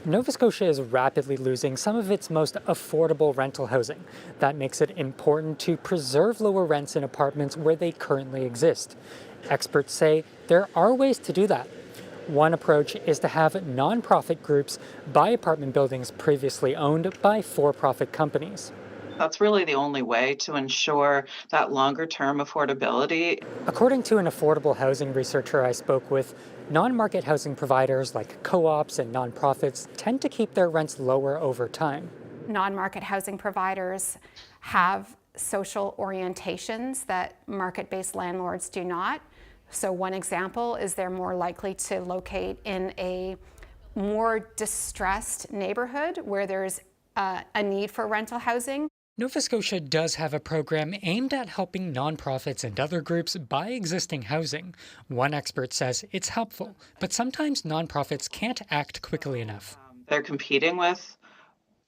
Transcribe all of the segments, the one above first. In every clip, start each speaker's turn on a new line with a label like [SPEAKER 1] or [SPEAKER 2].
[SPEAKER 1] Nova Scotia is rapidly losing some of its most affordable rental housing. That makes it important to preserve lower rents in apartments where they currently exist. Experts say there are ways to do that. One approach is to have nonprofit groups buy apartment buildings previously owned by for profit companies.
[SPEAKER 2] That's really the only way to ensure that longer term affordability.
[SPEAKER 1] According to an affordable housing researcher I spoke with, non market housing providers like co ops and nonprofits tend to keep their rents lower over time.
[SPEAKER 3] Non-market housing providers have social orientations that market-based landlords do not. So one example is they're more likely to locate in a more distressed neighborhood where there's a need for rental housing.
[SPEAKER 1] Nova Scotia does have a program aimed at helping nonprofits and other groups buy existing housing. One expert says it's helpful, but sometimes nonprofits can't act quickly enough.
[SPEAKER 2] They're competing with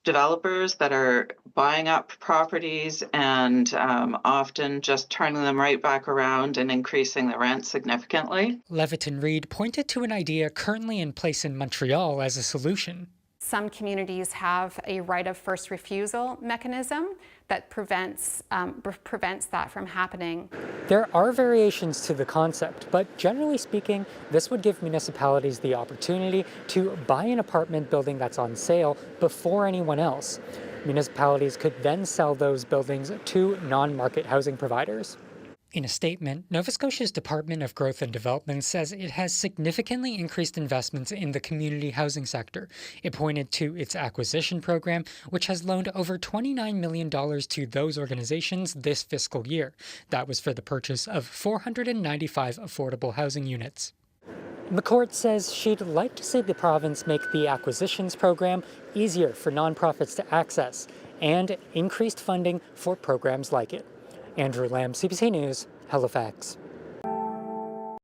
[SPEAKER 2] developers that are buying up properties and often just turning them right back around and increasing the rent significantly.
[SPEAKER 1] Leviton Reed pointed to an idea currently in place in Montreal as a solution.
[SPEAKER 3] Some communities have a right of first refusal mechanism that prevents that from happening.
[SPEAKER 1] There are variations to the concept, but generally speaking, this would give municipalities the opportunity to buy an apartment building that's on sale before anyone else. Municipalities could then sell those buildings to non-market housing providers. In a statement, Nova Scotia's Department of Growth and Development says it has significantly increased investments in the community housing sector. It pointed to its acquisition program, which has loaned over $29 million to those organizations this fiscal year. That was for the purchase of 495 affordable housing units. McCourt says she'd like to see the province make the acquisitions program easier for nonprofits to access and increased funding for programs like it. Andrew Lamb, CBC News, Halifax.